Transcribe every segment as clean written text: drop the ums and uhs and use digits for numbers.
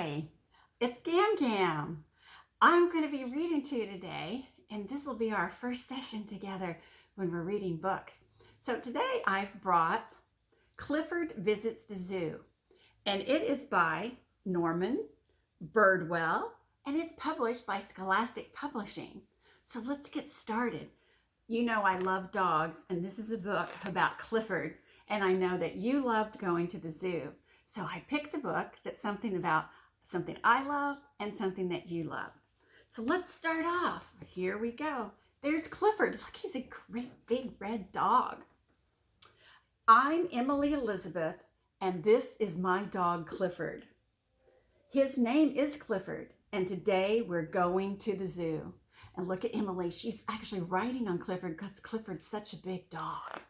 Hi, it's Gam Gam. I'm going to be reading to you today, and this will be our first session together when we're reading books. So today I've brought Clifford Visits the Zoo, and it is by Norman Birdwell, and it's published by Scholastic Publishing. So let's get started. You know I love dogs, and this is a book about Clifford, and I know that you loved going to the zoo. So I picked a book that's something about something I love and something that you love. So let's start off. Here we go. There's Clifford. Look, he's a great big red dog. I'm Emily Elizabeth, and this is my dog Clifford. His name is Clifford, and today we're going to the zoo. And look at Emily. She's actually writing on Clifford because Clifford's such a big dog.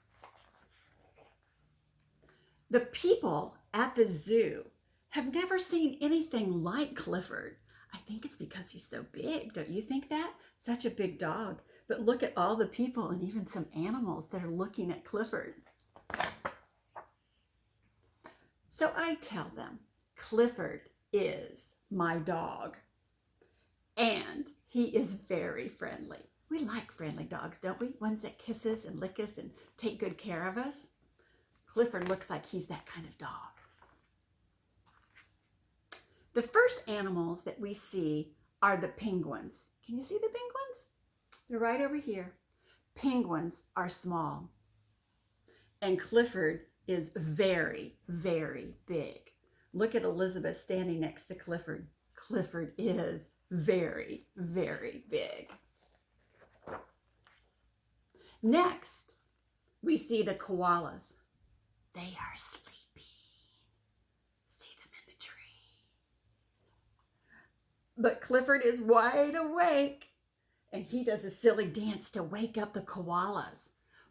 The people at the zoo have never seen anything like Clifford. I think it's because he's so big. Don't you think that? Such a big dog. But look at all the people and even some animals that are looking at Clifford. So I tell them, Clifford is my dog. And he is very friendly. We like friendly dogs, don't we? Ones that kiss us and lick us and take good care of us. Clifford looks like he's that kind of dog. The first animals that we see are the penguins. Can you see the penguins? They're right over here. Penguins are small. And Clifford is very, very big. Look at Elizabeth standing next to Clifford. Clifford is very, very big. Next, we see the koalas. They are sleeping. See them in the tree. But Clifford is wide awake, and he does a silly dance to wake up the koalas.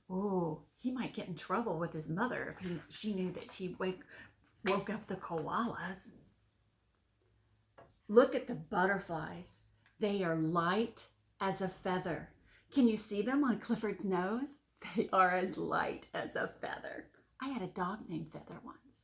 Ooh, he might get in trouble with his mother if she knew that she woke up the koalas. Look at the butterflies. They are light as a feather. Can you see them on Clifford's nose? They are as light as a feather. I had a dog named Feather once.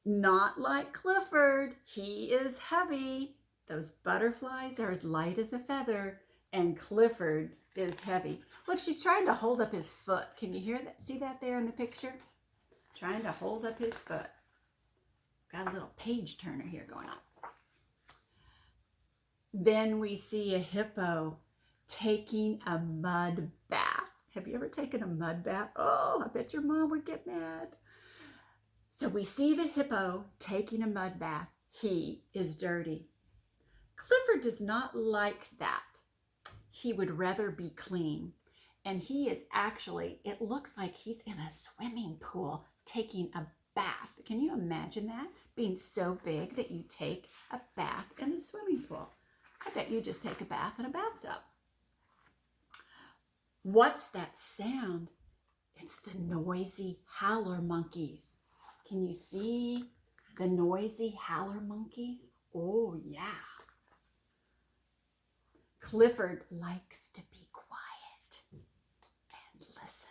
Not like Clifford. He is heavy. Those butterflies are as light as a feather, and Clifford is heavy. Look, she's trying to hold up his foot. Can you hear that? See that there in the picture? Trying to hold up his foot. Got a little page turner here going on. Then we see a hippo taking a mud bath. Have you ever taken a mud bath? Oh, I bet your mom would get mad. So we see the hippo taking a mud bath. He is dirty. Clifford does not like that. He would rather be clean. And he is actually, it looks like he's in a swimming pool taking a bath. Can you imagine that? Being so big that you take a bath in a swimming pool. I bet you just take a bath in a bathtub. What's that sound? It's the noisy howler monkeys. Can you see the noisy howler monkeys? Oh, yeah. Clifford likes to be quiet and listen.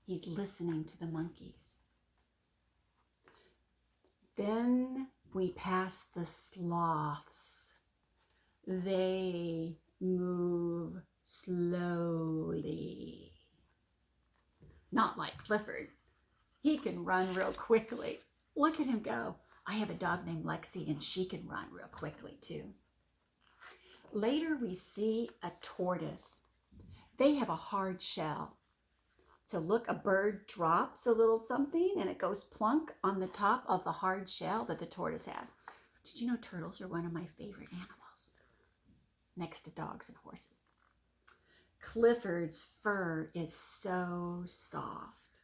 He's listening to the monkeys. Then we pass the sloths. They move slowly. Not like Clifford. He can run real quickly. Look at him go. I have a dog named Lexi, and she can run real quickly too. Later we see a tortoise. They have a hard shell. So look, a bird drops a little something and it goes plunk on the top of the hard shell that the tortoise has. Did you know turtles are one of my favorite animals? Next to dogs and horses. Clifford's fur is so soft.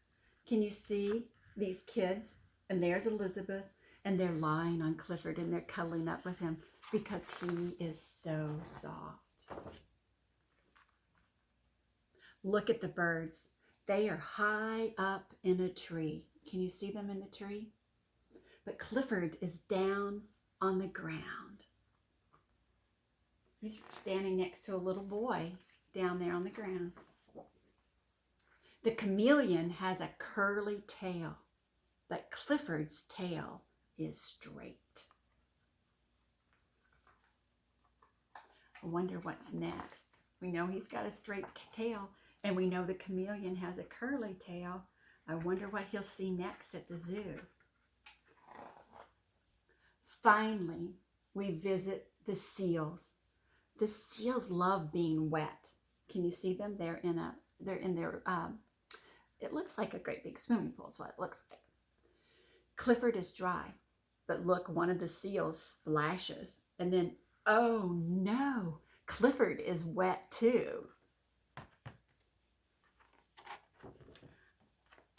Can you see these kids? And there's Elizabeth, and they're lying on Clifford and they're cuddling up with him because he is so soft. Look at the birds. They are high up in a tree. Can you see them in the tree? But Clifford is down on the ground. He's standing next to a little boy down there on the ground. The chameleon has a curly tail, but Clifford's tail is straight. I wonder what's next. We know he's got a straight tail, and we know the chameleon has a curly tail. I wonder what he'll see next at the zoo. Finally, we visit the seals. The seals love being wet. Can you see them? They're in their, it looks like a great big swimming pool is what it looks like. Clifford is dry, but look, one of the seals splashes, and then, oh no, Clifford is wet too.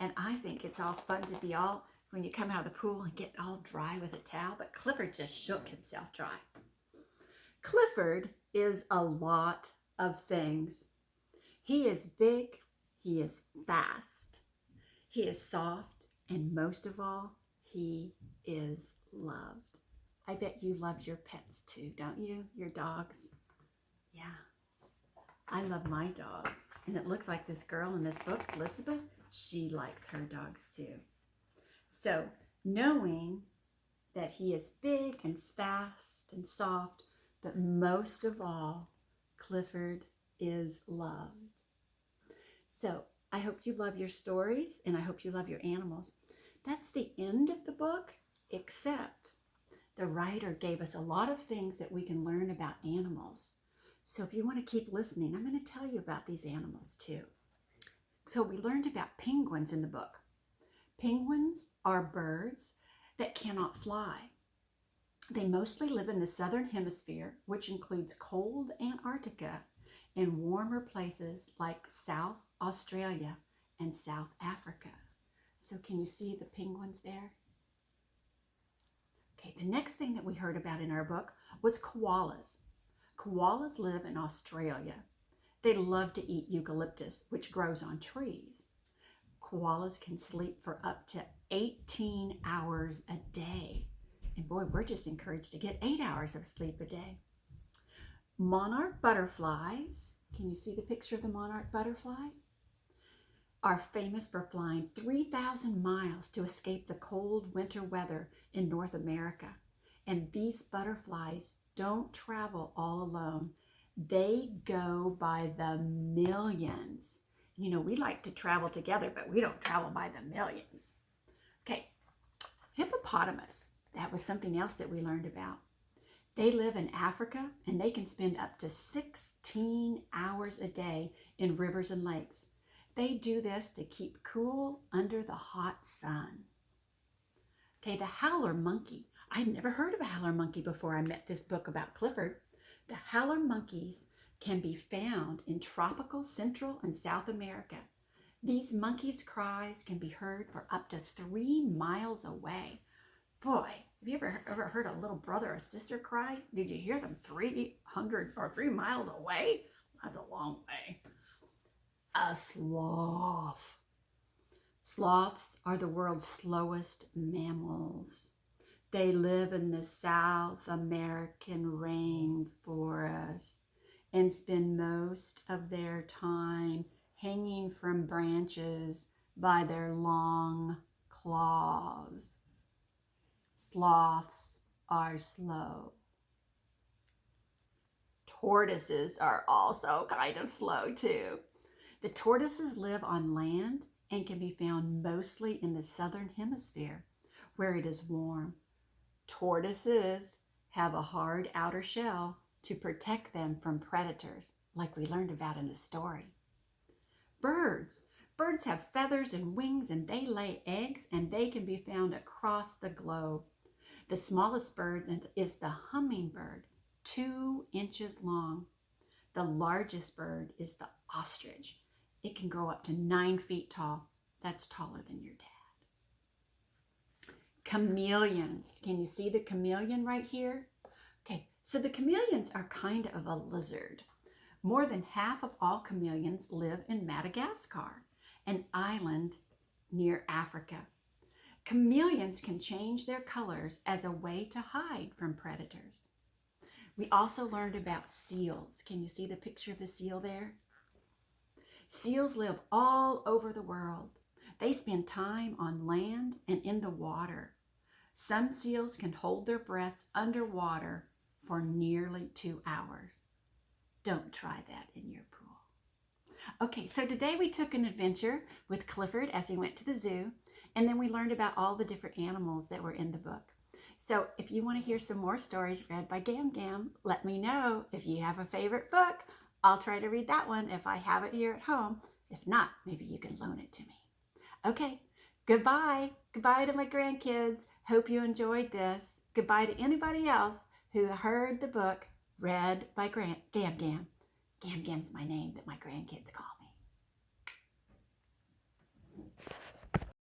And I think it's all fun to be all, when you come out of the pool and get all dry with a towel, but Clifford just shook himself dry. Clifford is a lot of things. He is big, he is fast, he is soft, and most of all, he is loved. I bet you love your pets too, don't you? Your dogs? Yeah. I love my dog. And it looked like this girl in this book, Elizabeth, she likes her dogs too. So, knowing that he is big and fast and soft, but most of all, Clifford is loved. So, I hope you love your stories, and I hope you love your animals. That's the end of the book, except the writer gave us a lot of things that we can learn about animals. So if you want to keep listening, I'm going to tell you about these animals too. So we learned about penguins in the book. Penguins are birds that cannot fly. They mostly live in the southern hemisphere, which includes cold Antarctica and warmer places like South Australia and South Africa. So can you see the penguins there? Okay, the next thing that we heard about in our book was koalas. Koalas live in Australia. They love to eat eucalyptus, which grows on trees. Koalas can sleep for up to 18 hours a day. And boy, we're just encouraged to get 8 hours of sleep a day. Monarch butterflies, can you see the picture of the monarch butterfly? Are famous for flying 3,000 miles to escape the cold winter weather in North America. And these butterflies don't travel all alone. They go by the millions. You know, we like to travel together, but we don't travel by the millions. Okay, hippopotamus. That was something else that we learned about. They live in Africa, and they can spend up to 16 hours a day in rivers and lakes. They do this to keep cool under the hot sun. Okay, the howler monkey. I'd never heard of a howler monkey before I met this book about Clifford. The howler monkeys can be found in tropical Central and South America. These monkeys' cries can be heard for up to 3 miles away. Boy, have you ever heard a little brother or sister cry? Did you hear them 300 or 3 miles away? That's a long way. A sloth. Sloths are the world's slowest mammals. They live in the South American rainforest and spend most of their time hanging from branches by their long claws. Sloths are slow. Tortoises are also kind of slow too. The tortoises live on land and can be found mostly in the southern hemisphere where it is warm. Tortoises have a hard outer shell to protect them from predators, like we learned about in the story. Birds. Birds have feathers and wings, and they lay eggs, and they can be found across the globe. The smallest bird is the hummingbird, 2 inches long. The largest bird is the ostrich. It can grow up to 9 feet tall. That's taller than your dad. Chameleons. Can you see the chameleon right here? Okay, so the chameleons are kind of a lizard. More than half of all chameleons live in Madagascar, an island near Africa. Chameleons can change their colors as a way to hide from predators. We also learned about seals. Can you see the picture of the seal there? Seals live all over the world. They spend time on land and in the water. Some seals can hold their breaths underwater for nearly 2 hours. Don't try that in your pool. Okay, so today we took an adventure with Clifford as he went to the zoo, and then we learned about all the different animals that were in the book. So if you want to hear some more stories read by Gam Gam, let me know. If you have a favorite book, I'll try to read that one if I have it here at home. If not, maybe you can loan it to me. Okay, goodbye. Goodbye to my grandkids. Hope you enjoyed this. Goodbye to anybody else who heard the book read by Gam Gam. Gam Gam's my name that my grandkids call me.